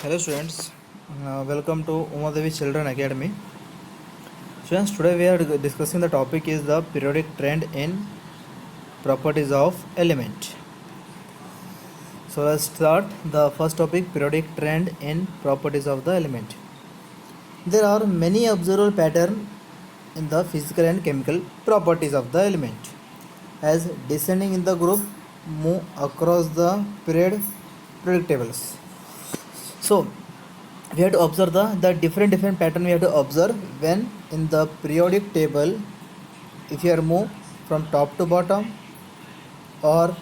Hello students, welcome to Umadevi Children Academy. Students, today we are discussing the topic is the periodic trend in properties of element. So let's start the first topic, periodic trend in properties of the element. There are many observable patterns in the physical and chemical properties of the element. As descending in the group move across the periodic tables. So we have to observe the different pattern we have to observe when in the periodic table. If you are move from top to bottom or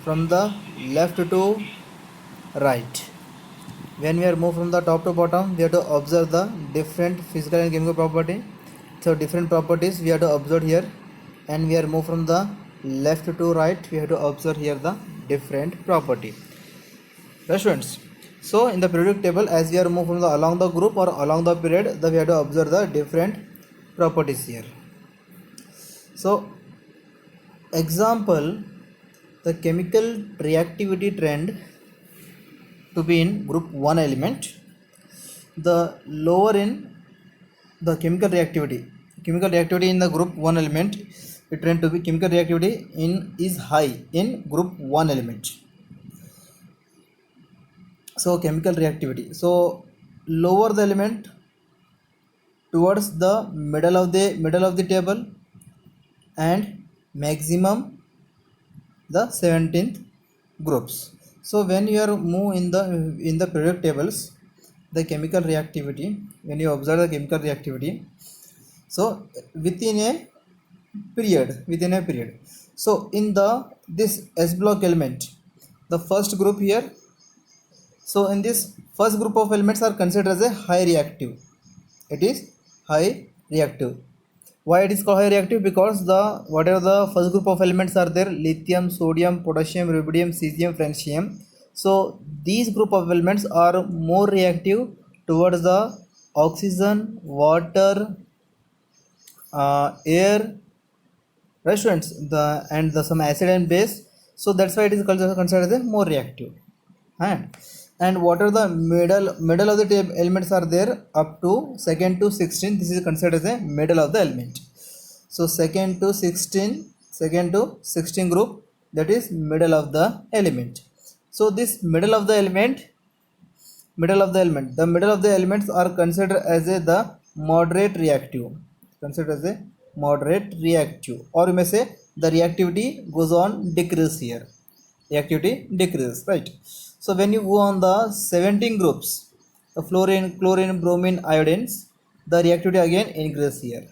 from the left to right, when we are move from the top to bottom, we have to observe the different physical and chemical property. So different properties we have to observe here, and we are move from the left to right, we have to observe here the different property. Right, students? So in the periodic table, as we are moving from the along the group or along the period, we have to observe the different properties here. So example, the chemical reactivity trend to be in group 1 element, the lower in the chemical reactivity in the group 1 element, it trend to be chemical reactivity in is high in group 1 element. So chemical reactivity, so lower the element towards the middle of the table, and maximum the 17th groups. So when you are move in the periodic tables, the chemical reactivity, when you observe the chemical reactivity, so within a period, so in the this S block element, the first group here, so in this first group of elements are considered as a high reactive. It is high reactive. Why it is called high reactive? Because the whatever the first group of elements are there, lithium, sodium, potassium, rubidium, cesium, francium. So these group of elements are more reactive towards the oxygen, water, air, right, students, the some acid and base. So that's why it is considered as a more reactive. And what are the middle of the elements are there up to second to 16, this is considered as a middle of the element. So second to 16 group, that is middle of the element. So this the middle of the elements are considered as a the moderate reactive, considered as a moderate reactive, or you may say the reactivity goes on decrease here, reactivity decreases, right? So when you go on the 17 groups, the fluorine, chlorine, bromine, iodines, the reactivity again increases here.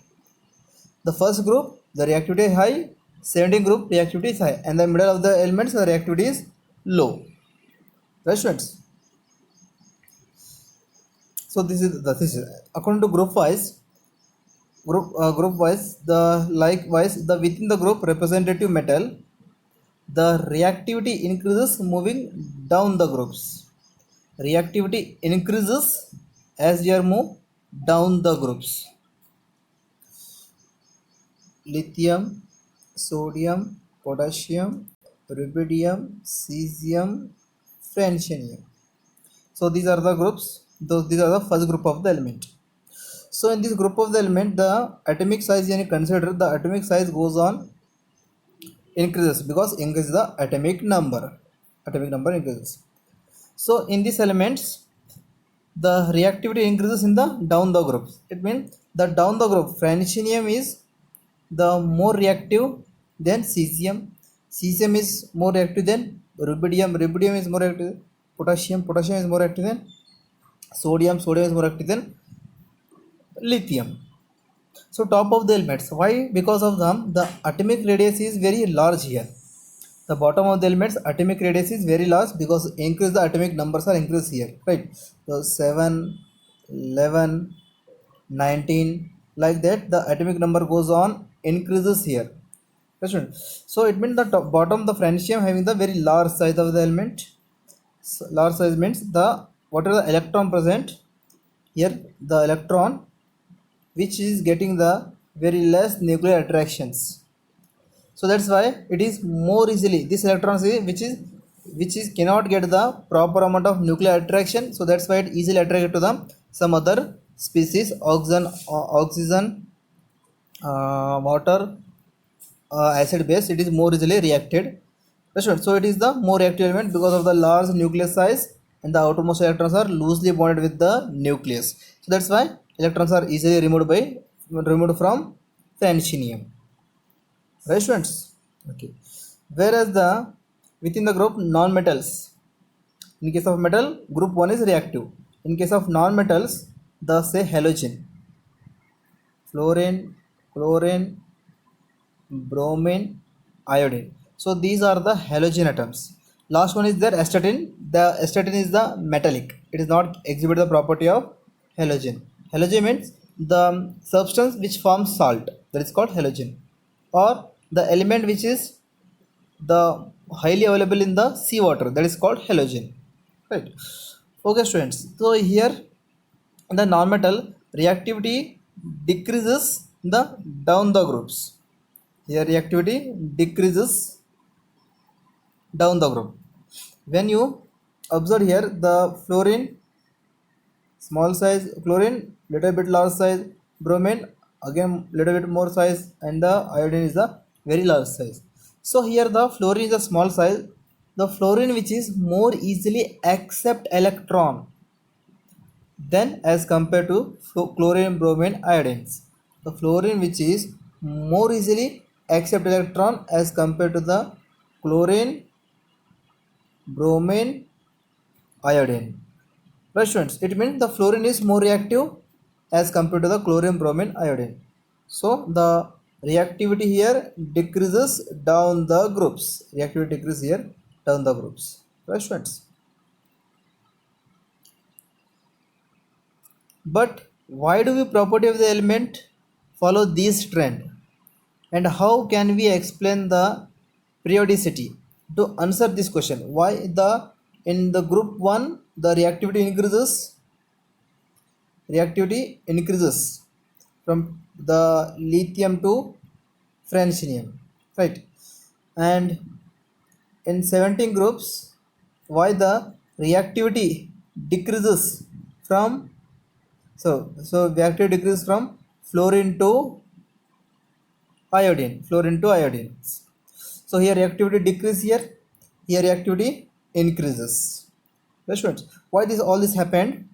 The first group, the reactivity is high, 17 group reactivity is high, and the middle of the elements the reactivity is low, right, students? So this is according to group wise, the likewise the within the group representative metal, the reactivity increases moving down the groups. Reactivity increases as you move down the groups. Lithium, sodium, potassium, rubidium, cesium, francium. So these are the groups. These are the first group of the element. So in this group of the element, the atomic size, you consider the atomic size goes on increases because increases the atomic number increases. So in these elements, the reactivity increases in the down the groups. It means the down the group, francium is the more reactive than cesium. Cesium is more reactive than rubidium. Rubidium is more reactive than potassium. Potassium is more reactive than sodium. Sodium is more reactive than lithium. So top of the elements, why? Because of them the atomic radius is very large here. The bottom of the elements atomic radius is very large because increase the atomic numbers are increased here, right? So 7, 11, 19, like that the atomic number goes on increases here. So it means the bottom, the francium having the very large size of the element. So large size means the whatever the electron present here, the electron which is getting the very less nuclear attractions. So that's why it is more easily, this electron which is which is cannot get the proper amount of nuclear attraction, so that's why it easily attracted to the some other species, oxygen, water, acid base, it is more easily reacted. That's right. So it is the more reactive element because of the large nucleus size, and the outermost electrons are loosely bonded with the nucleus. So that's why electrons are easily removed from francium. Right, students? Okay. Whereas the within the group non-metals, in case of metal, group 1 is reactive. In case of non-metals, the say halogen, fluorine, chlorine, bromine, iodine. So these are the halogen atoms. Last one is their astatine. The astatine is the metallic. It is not exhibit the property of halogen. Halogen means the substance which forms salt. That is called halogen. Or the element which is the highly available in the seawater. That is called halogen. Right. Okay, students. So here in the non-metal reactivity decreases the down the groups. Here reactivity decreases down the group. When you observe here, the fluorine small size, chlorine little bit large size, bromine again little bit more size, and the iodine is the very large size. So here the fluorine is a small size, the fluorine which is more easily accept electron than as compared to chlorine, bromine, iodines. The fluorine which is more easily accept electron as compared to the chlorine, bromine, iodine. Right, students? It means the fluorine is more reactive as compared to the chlorine, bromine, iodine. So the reactivity here decreases down the groups. Reactivity decreases here down the groups. Right, students? But why do we property of the element follow this trend? And how can we explain the periodicity? To answer this question, why the in the group 1 the reactivity increases from the lithium to francium, right? And in 17 groups, why the reactivity decreases from, so reactivity decreases from fluorine to iodine. So here reactivity decrease, here reactivity increases. Right, students? Why this all this happened?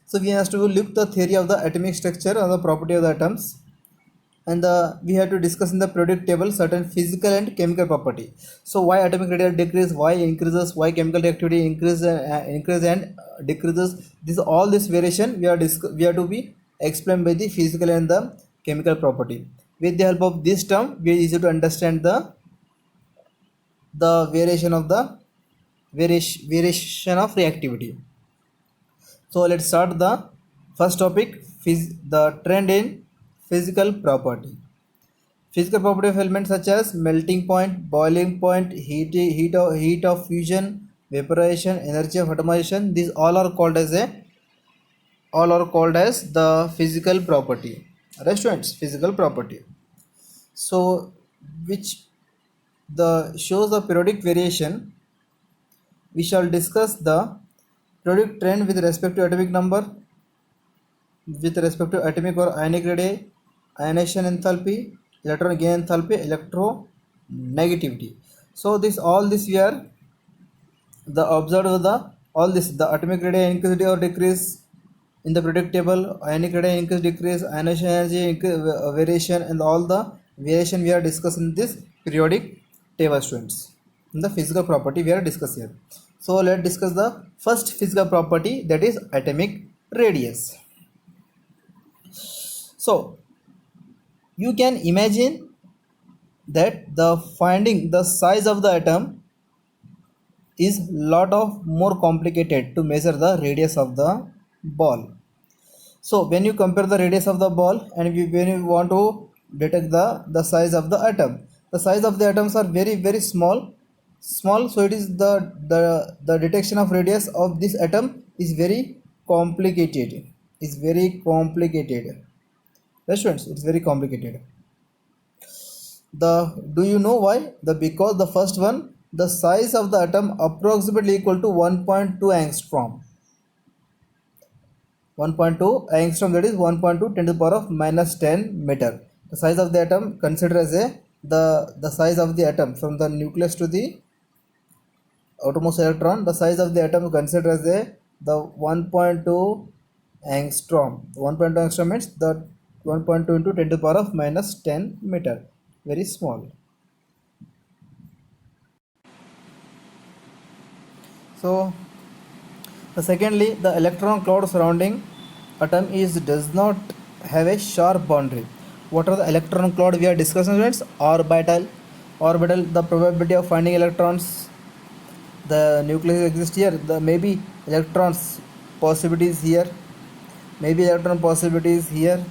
So we have to look the theory of the atomic structure or the property of the atoms, and we have to discuss in the periodic table certain physical and chemical property. So why atomic radioactivity decrease, why increases, why chemical reactivity increase and decreases. This all this variation we are to be explained by the physical and the chemical property. With the help of this term, we are easy to understand the variation of reactivity. So let's start the first topic, the trend in physical property. Physical property of elements such as melting point, boiling point, heat of fusion, vaporization, energy of atomization, these all are called as the physical property. Right, students? Physical property. So which the shows the periodic variation. We shall discuss the periodic trend with respect to atomic number, with respect to atomic or ionic radii, ionization enthalpy, electron gain enthalpy, electronegativity. So this all this we are the observed the all this the atomic radii increase or decrease in the periodic table, ionic radii increase decrease, ionization energy variation, and all the variation we are discussing in this periodic table, students. In the physical property we are discussing here. So let's discuss the first physical property, that is atomic radius. So you can imagine that the finding the size of the atom is lot of more complicated to measure the radius of the ball. So when you compare the radius of the ball and when you want to detect the size of the atom, the size of the atoms are very very small. So it is the detection of radius of this atom is very complicated. Yes, students, it's very complicated. The do you know why? The because the first one, the size of the atom approximately equal to 1.2 angstrom. 1.2 angstrom, that is 1.2 10 to the power of minus 10 meter. The size of the atom considered as the size of the atom from the nucleus to the outermost electron. The size of the atom considered as the 1.2 angstrom. 1.2 angstrom means the 1.2 into 10 to the power of minus 10 meter. Very small. So secondly, the electron cloud surrounding atom does not have a sharp boundary. What are the electron cloud we are discussing, friends? Orbital. The probability of finding electrons. The nucleus exists here. The maybe electrons possibilities here. Maybe electron possibilities here,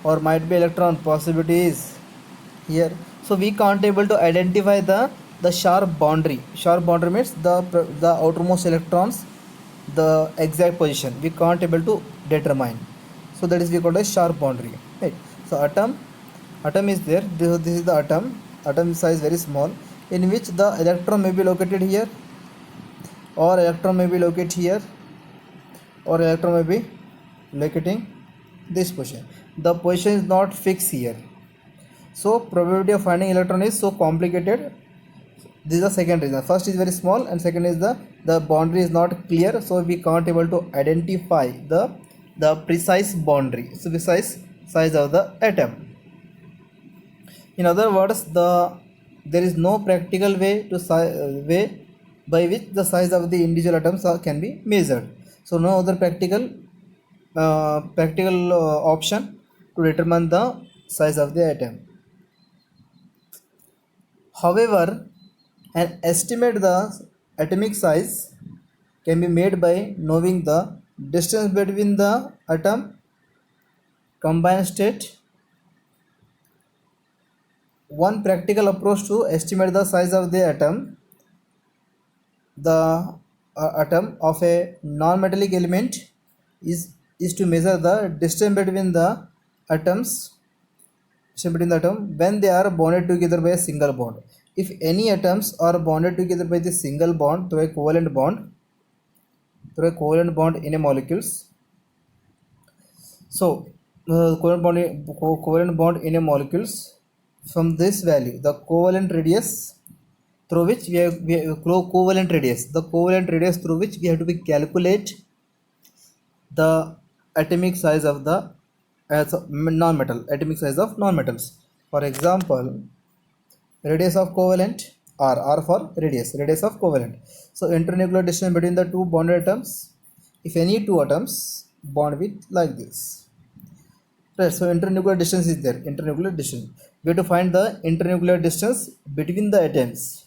or might be electron possibilities here. So we can't able to identify the sharp boundary. Sharp boundary means the outermost electrons, the exact position we can't able to determine. So that is we call as sharp boundary, right? So atom is there. This is the atom size very small, in which the electron may be located here, or electron may be located here, or electron may be locating this position. The position is not fixed here, so probability of finding electron is so complicated. This is the second reason. First is very small, and second is the boundary is not clear, so we can't able to identify the precise boundary, so precise size of the atom. In other words, there is no practical way by which the size of the individual atoms can be measured. So no other practical option to determine the size of the atom. However, an estimate the atomic size can be made by knowing the distance between the atom combined state. One practical approach to estimate the size of the atom of a non-metallic element is to measure the distance between the atoms when they are bonded together by a single bond. If any atoms are bonded together by the single bond through a covalent bond in a molecules. So covalent bond in a molecules, from this value, the covalent radius through which we have covalent radius through which we have to be calculate the atomic size of the atomic size of non-metals. For example, radius of covalent, R for radius of covalent. So internuclear distance between the two bonded atoms, if any two atoms bond with like this, right? So internuclear distance is there. We have to find the internuclear distance between the atoms.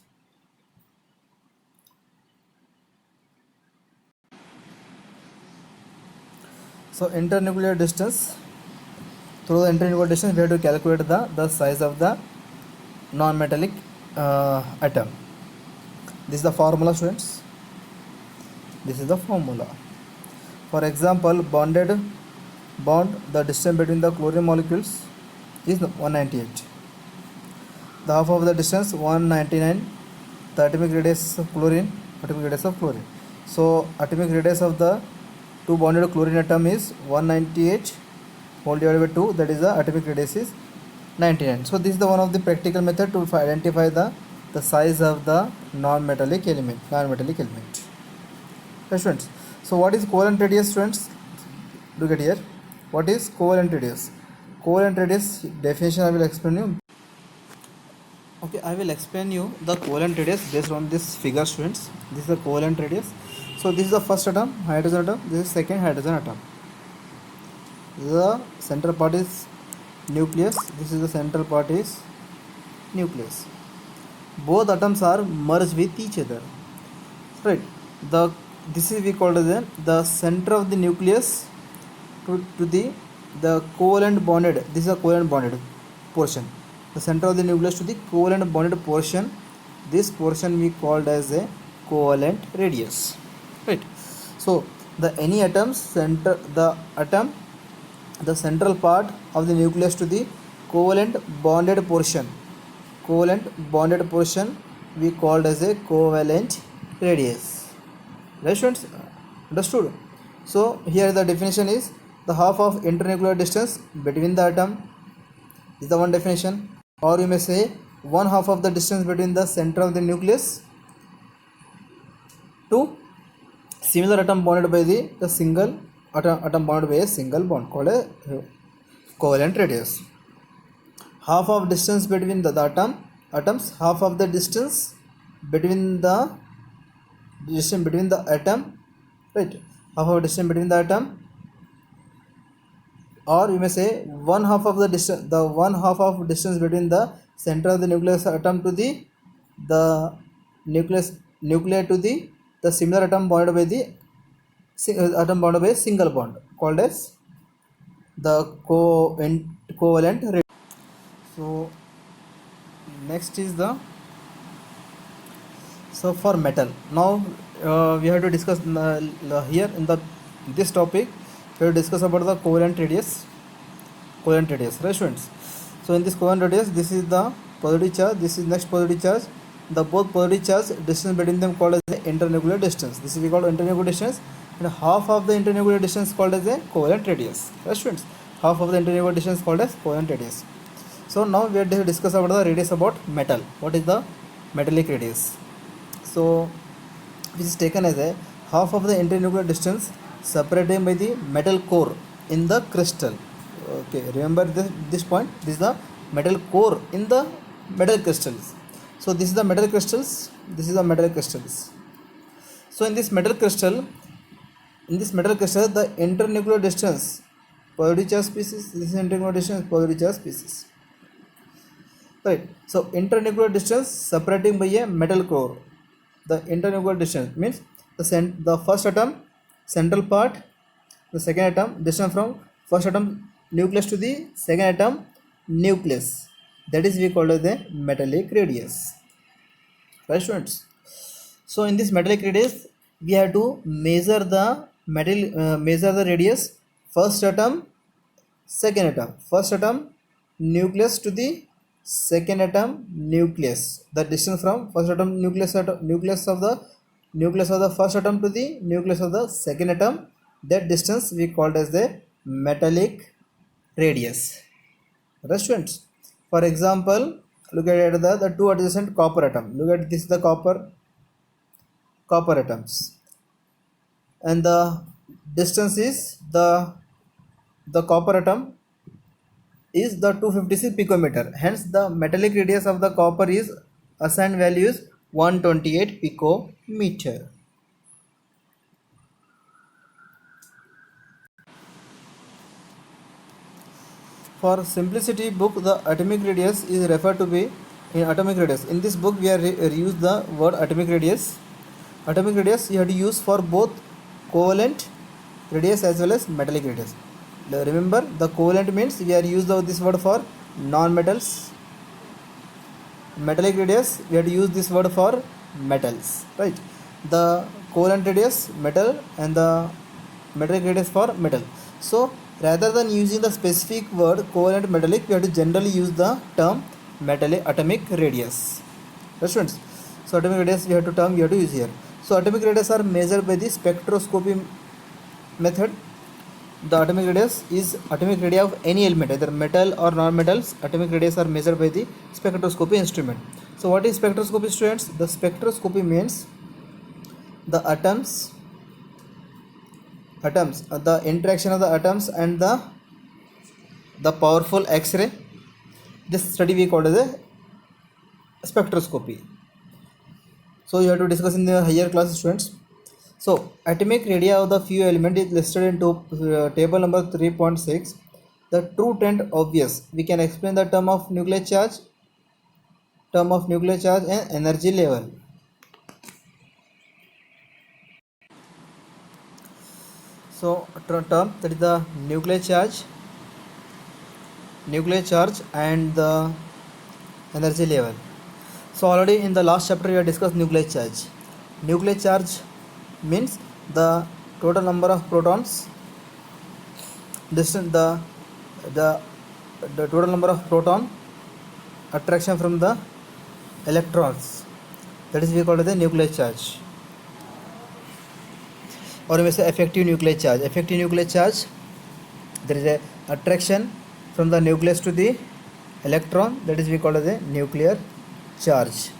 So internuclear distance, through the internuclear distance we have to calculate the size of the non-metallic atom. This is the formula, students. This is the formula. For example, the distance between the chlorine molecules is 198. The half of the distance 199, the atomic radius of chlorine. So atomic radius of the two bonded chlorine atom is 198 whole divided by 2, that is the atomic radius is 99. So this is the one of the practical method to identify the size of the non-metallic element. Okay, students. So what is covalent radius, students? Look at here. What is covalent radius? Covalent radius definition I will explain you. Okay, I will explain you the covalent radius based on this figure, students. This is the covalent radius. So this is the first atom, hydrogen atom. This is second hydrogen atom. The central part is nucleus. This is the central part is nucleus. Both atoms are merged with each other, right? This is we call as the center of the nucleus to the covalent bonded. This is a covalent bonded portion. The center of the nucleus to the covalent bonded portion. This portion we called as a covalent radius, right? So the central part of the nucleus to the covalent bonded portion we called as a covalent radius. Right students, understood? So here the definition is the half of internuclear distance between the atom is the one definition, or you may say one half of the distance between the center of the nucleus to similar atom bonded by the single atom bonded by a single bond called a covalent radius. Half of distance between the atoms, half of the distance between the atom, right? Half of distance between the atom, or you may say one half of the distance, the one half of distance between the center of the nucleus atom to the nuclear to the similar atom bonded by the atom bonded by a single bond called as the covalent radius. So next is the, so for metal, now we have to discuss here in this topic we have to discuss about the covalent radius, right students? So in this covalent radius, this is the positive charge, this is next positive charge, the both positive charge distance between them called as the internuclear distance, this is called internuclear distance, and half of the internuclear distance called as a covalent radius, right students? Half of the internuclear distance called as covalent radius. So now we have to discuss about the radius about metal. What is the metallic radius? So this is taken as a half of the internuclear distance separated by the metal core in the crystal. Okay, remember this point. This is the metal core in the metal crystals. So this is the metal crystals. This is the metal crystals. So in this metal crystal, the internuclear distance, positive charge species. This is internuclear distance, positive charge species. Right. So internuclear distance separating by a metal core. The internuclear distance means the first atom central part, the second atom distance from first atom nucleus to the second atom nucleus. That is we call as the metallic radius. Right students? So in this metallic radius, we have to measure the radius first atom, second atom, first atom nucleus to the second atom nucleus. The distance from first atom nucleus of the first atom to the nucleus of the second atom, that distance we called as the metallic radius. Right students? For example, look at the two adjacent copper atom. Look at this, the copper atoms, and the distance is the copper atom is the 256 picometer. Hence the metallic radius of the copper is assigned value is 128 picometer. For simplicity book, the atomic radius is referred to be in atomic radius. In this book we are reuse the word atomic radius. Atomic radius you have to use for both covalent radius as well as metallic radius. Remember, the covalent means we are used this word for non-metals. Metallic radius we have to use this word for metals, right? The covalent radius metal and the metallic radius for metal. So rather than using the specific word covalent metallic, we have to generally use the term atomic radius. Right students? So atomic radius we have to use here. So atomic radius are measured by the spectroscopy method. The atomic radius is atomic radii of any element, either metal or non-metals. Atomic radius are measured by the spectroscopy instrument. So what is spectroscopy, students? The spectroscopy means the atoms, the interaction of the atoms and the powerful X-ray. This study we call as a spectroscopy. So you have to discuss in the higher class, students. So atomic radii of the few element is listed into table number 3.6. The true trend obvious. We can explain the term of nuclear charge and energy level. So term, that is the nuclear charge and the energy level. So already in the last chapter we have discussed nuclear charge. Nuclear charge means the total number of protons, distance, the total number of proton attraction from the electrons that is we call it the nuclear charge. Or we say effective nuclear charge. Effective nuclear charge, there is a attraction from the nucleus to the electron, that is we call it the nuclear charge.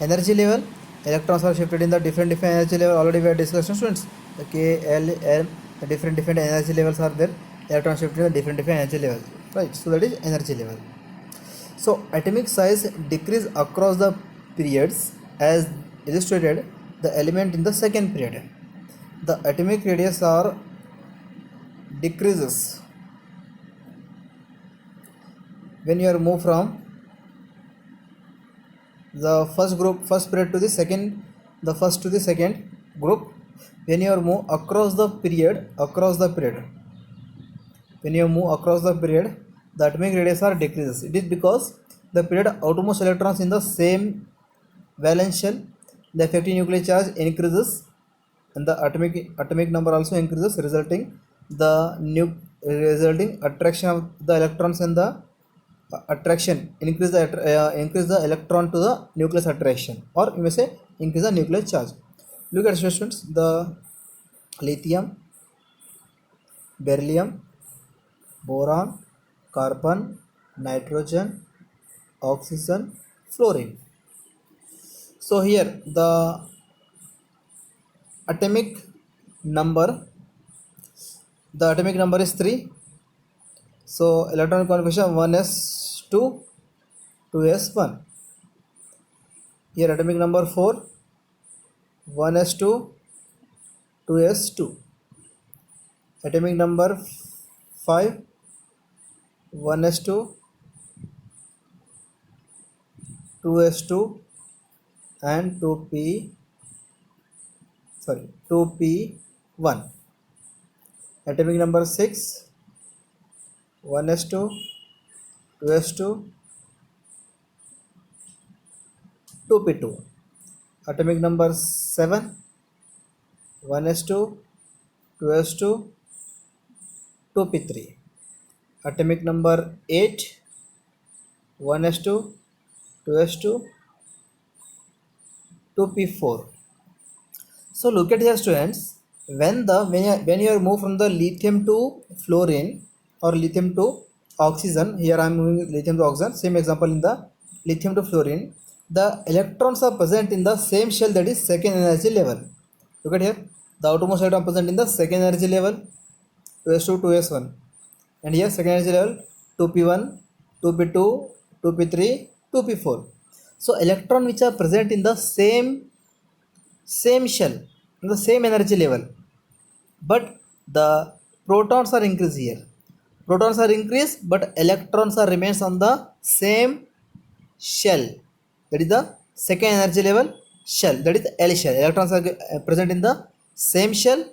Energy level, electrons are shifted in the different energy level. Already we have discussed, students, the K, L, M, the different energy levels are there. Electrons shifted in the different energy levels, right? So that is energy level. So atomic size decrease across the periods as illustrated the element in the second period. The atomic radius are decreases when you are moved from the first period to the second, the first to the second group. When you are move across the period, when you move across the period, the atomic radius are decreases. It is because the period outermost electrons in the same valence shell, the effective nuclear charge increases and the atomic number also increases, resulting attraction of the electrons and the attraction increase the electron to the nucleus attraction, or you may say increase the nuclear charge. Look at students, the lithium, beryllium, boron, carbon, nitrogen, oxygen, fluorine. So here the atomic number is 3. So electron configuration 1s2, 2s1. Here atomic number 4, 1s2, 2s2. Atomic number 5, 1s2, 2s2 and 2p1. Atomic number 6, 1s2, 2s2, 2p2. Atomic number 7, 1s2, 2s2, 2p3. Atomic number 8, 1s2, 2s2, 2p4. So look at here, students. When you are moved from the lithium to fluorine or lithium to oxygen, here I am moving lithium to oxygen. Same example in the lithium to fluorine. The electrons are present in the same shell, that is second energy level. Look at here. The outermost electron present in the second energy level, 2s2, 2s1, and here second energy level 2p1, 2p2, 2p3, 2p4. So electron which are present in the same shell, in the same energy level, but the protons are increased here. Protons are increased, but electrons are remains on the same shell, that is the second energy level shell, that is L shell. Electrons are present in the same shell,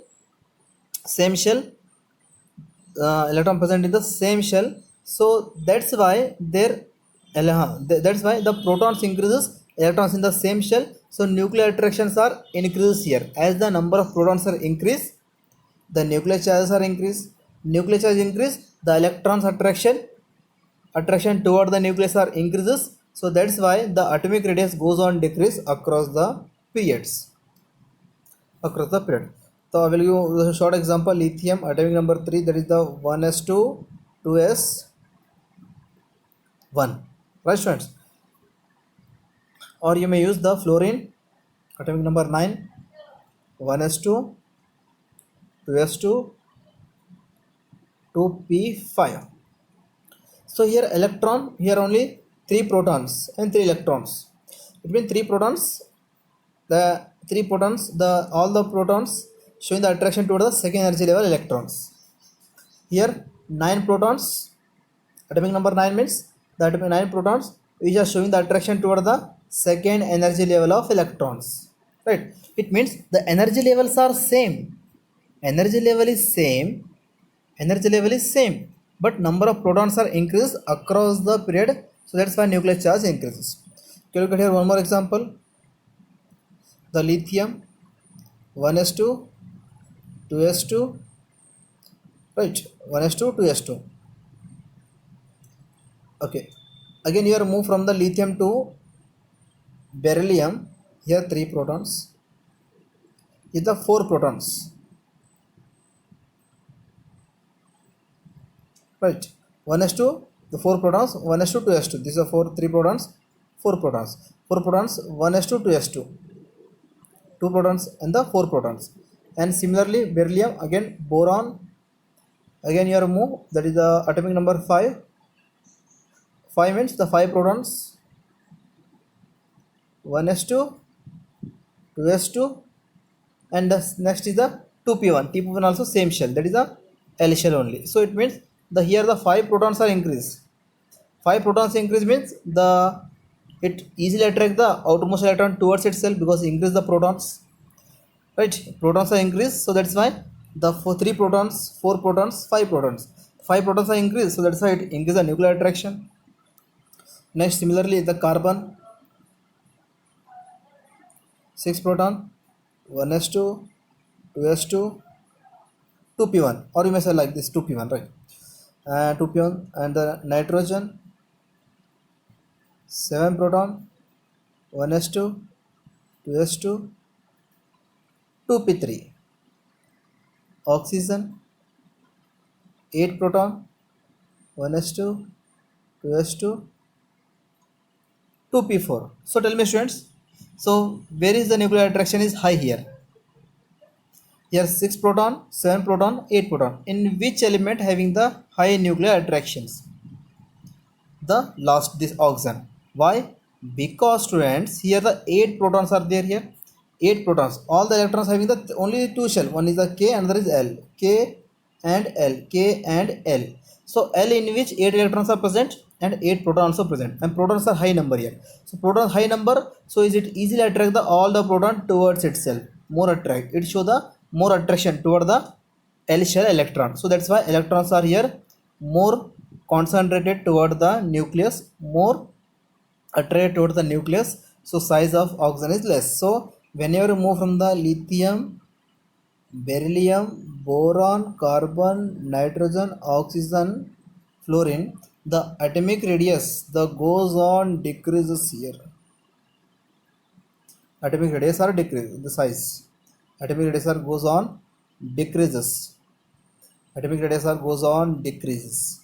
electron present in the same shell. So that's why that's why the protons increases, electrons in the same shell. So nuclear attractions are increases here. As the number of protons are increased, the nuclear charges are increased. Nuclear charge increase, the electrons attraction toward the nucleus are increases. So that's why the atomic radius goes on decrease across the periods. So I will give a short example. Lithium atomic number 3, that is the 1s2, 2s1, right students? Or you may use the fluorine atomic number 9, 1s2, 2s2, 2p5. So here electron, here only 3 protons and 3 electrons. Between 3 protons, all the protons showing the attraction toward the second energy level electrons. Here 9 protons, atomic number 9 means the atomic 9 protons which are showing the attraction toward the second energy level of electrons, right? It means the energy levels are same. Energy level is same, but number of protons are increased across the period. So that's why nuclear charge increases. Okay, look at here one more example. The lithium 1s2, 2s2, right? 1s2, 2s2. Okay, again you are moved from the lithium to beryllium. here 3 protons, is the 4 protons, right? 1s2, the 4 protons, 1s2, 2s2, these are 4 3 protons, 4 protons, 4 protons, 1s2, 2s2, 2 protons and the 4 protons. And similarly beryllium, again boron, again you are move, that is the atomic number 5. 5 means the 5 protons, 1s2, 2s2, and the next is the 2p1. 2p1 also same shell, that is the L shell only. So it means the here the 5 protons are increased. 5 protons increase means the it easily attract the outermost electron towards itself because increase the protons, right? Protons are increased, so that's why the 3 protons, 4 protons, 5 protons, 5 protons are increased, so that's why it increase the nuclear attraction. Next similarly the carbon, 6 proton, 1s2, 2s2, 2p1, or you may say like this 2p1, right? 2p1. And the nitrogen, 7 proton, 1s2, 2s2, 2p3. Oxygen, 8 proton, 1s2, 2s2, 2p4. So tell me students, so where is the nuclear attraction is high here? Here 6 proton, 7 proton, 8 proton. In which element having the high nuclear attractions? The last, this oxygen. Why? Because students here the 8 protons are there here. 8 protons. All the electrons having the only 2 shell. One is the K, another is L. K and L. K and L. So L in which 8 electrons are present and 8 protons also present. And protons are high number here. So protons high number. So is it easily attract the all the proton towards itself. More attract. It show the more attraction toward the L shell electron. So that's why electrons are here more concentrated toward the nucleus, more attracted toward the nucleus. So size of oxygen is less. So whenever you move from the lithium, beryllium, boron, carbon, nitrogen, oxygen, fluorine, the atomic radius the goes on decreases here. Atomic radius are decrease the size. Atomic radius are goes on decreases. Atomic radius are goes on decreases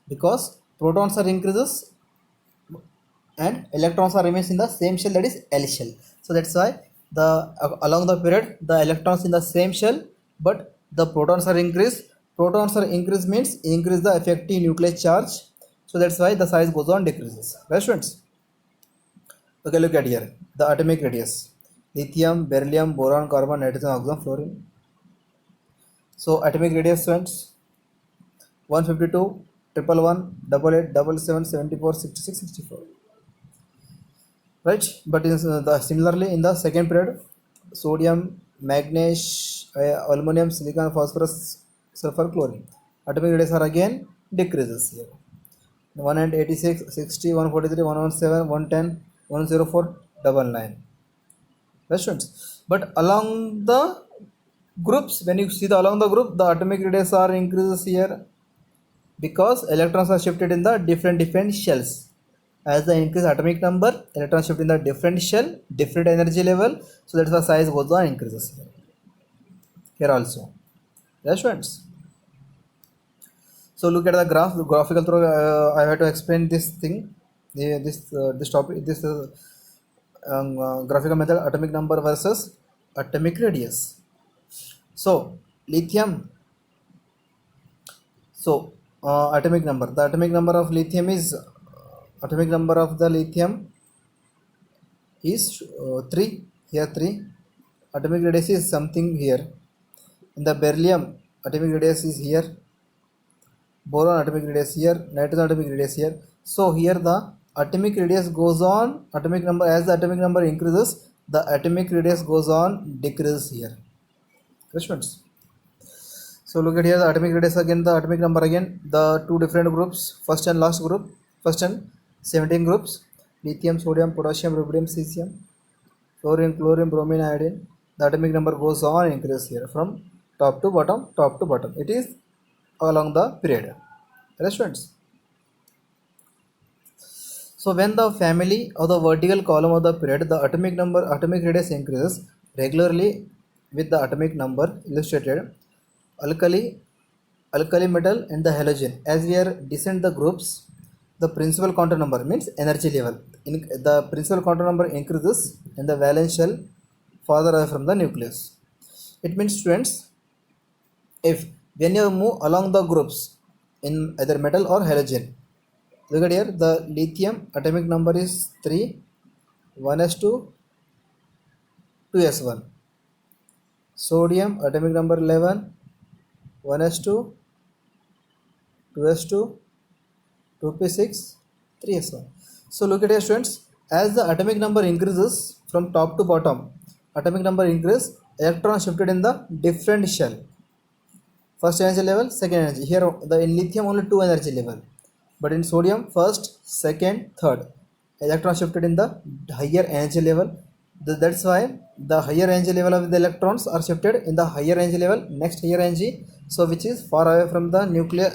because protons are increases and electrons are remains in the same shell, that is L shell. So that's why the along the period the electrons in the same shell but the protons are increased. Protons are increased means increase the effective nuclear charge, so that's why the size goes on decreases, right students? Okay, look at here the atomic radius: lithium, beryllium, boron, carbon, nitrogen, oxygen, fluorine. So atomic radius students: 152, 111, 88, 77, 74, 66, 64, right? But in the similarly in the second period, sodium, magnesium, aluminum, silicon, phosphorus, sulfur, chlorine, atomic radius are again decreases here: 186, 60, 143, 117, 110, 104, 99, right students? But along the groups, when you see the along the group, the atomic radius are increases here because electrons are shifted in the different shells. As the increase atomic number, electrons shift in the different shell, different energy level, so that's the size goes on increases here also, yes students? So look at the graph, the graphical through I have to explain this thing, this topic, this graphical method: atomic number versus atomic radius. So lithium, so atomic number, the atomic number of lithium is atomic number of the lithium is 3, here 3. Atomic radius is something here. In the beryllium, atomic radius is here. Boron atomic radius here. Nitrogen atomic radius here. So here the atomic radius goes on, atomic number, as the atomic number increases, the atomic radius goes on decreases here, questions? So look at here the atomic radius again, the atomic number again, the two different groups, first and last group, first and 17 groups: lithium, sodium, potassium, rubidium, cesium, fluorine, chlorine, bromine, iodine. The atomic number goes on increase here from top to bottom, top to bottom. It is along the period, right students? So when the family of the vertical column of the period, the atomic radius increases regularly with the atomic number illustrated, alkali, alkali metal and the halogen. As we are descend the groups, the principal quantum number means energy level. The principal quantum number increases in the valence shell farther away from the nucleus. It means, students, if when you move along the groups in either metal or halogen, look at here, the lithium atomic number is 3, 1s2, 2s1. Sodium atomic number 11, 1s2, 2s2, 2p6, 3s1. So look at here, students, as the atomic number increases from top to bottom, atomic number increases, electron shifted in the different shell. First energy level, second energy. Here in lithium only 2 energy level, but in sodium first, second, third. Electron shifted in the higher energy level. That's why the higher energy level of the electrons are shifted in the higher energy level, next higher energy, so which is far away from the nucleus,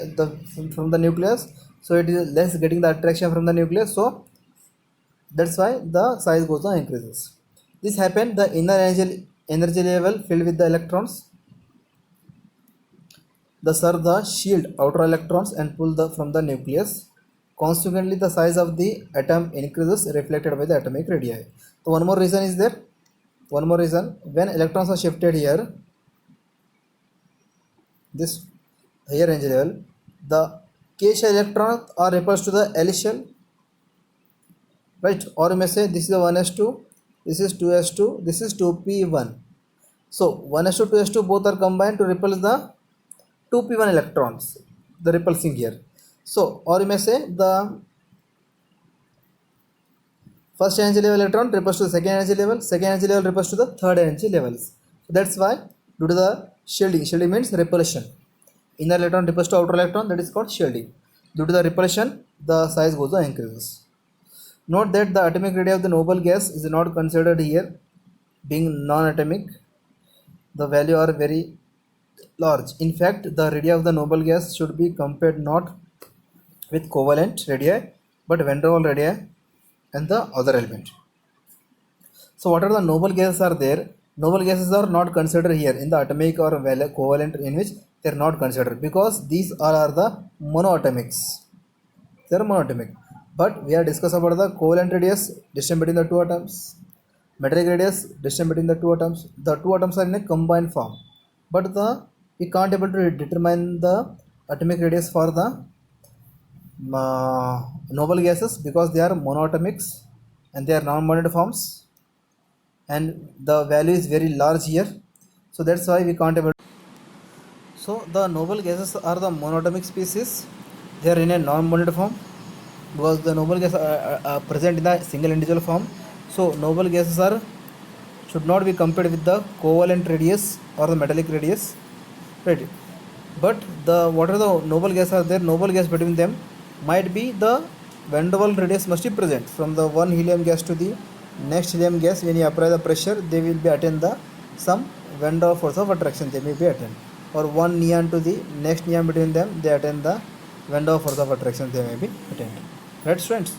from the nucleus. So it is less getting the attraction from the nucleus. So that's why the size goes on increases. This happened, the inner energy level filled with the electrons. The serve the shield outer electrons and pull from the nucleus. Consequently, the size of the atom increases, reflected by the atomic radii. So one more reason is there. One more reason, when electrons are shifted here, this higher energy level, the k shell electrons are repulsed to the L shell, right? Or you may say this is the 1s2, this is 2s2, this is 2p1. So 1s2, 2s2 both are combined to repulse the 2p1 electrons, the repulsing here. So, or you may say the first energy level electron repulses to the second energy level repulses to the third energy levels. So that's why, due to the shielding means repulsion. Inner electron repulses to outer electron, that is called shielding. Due to the repulsion, the size goes on increases. Note that the atomic radii of the noble gas is not considered here, being non-atomic. The value are very large. In fact, the radii of the noble gas should be compared not with covalent radii, but van der Waals radii and the other element. So what are the noble gases are there? Noble gases are not considered here in the atomic or covalent, in which they are not considered, because these all are the monoatomics. They are monoatomic. But we are discussing about the covalent radius, distance between the two atoms, metallic radius, distance between the two atoms. The two atoms are in a combined form, but we can't able to determine the atomic radius for the noble gases, because they are monoatomics and they are non-bonded forms, and the value is very large here. So that's why we can't able. So the noble gases are the monatomic species. They are in a non-bonded form, because the noble gases are present in the single individual form. So noble gases should not be compared with the covalent radius or the metallic radius, right? But what are the noble gases are there? Noble gas between them might be the van der Waals radius must be present from the one helium gas to the next helium gas. When you apply the pressure, they will be attain the some van der Waals force of attraction, they may be attained. Or one neon to the next neon between them, they attain the van der Waals force of attraction, they may be attained. Right, students?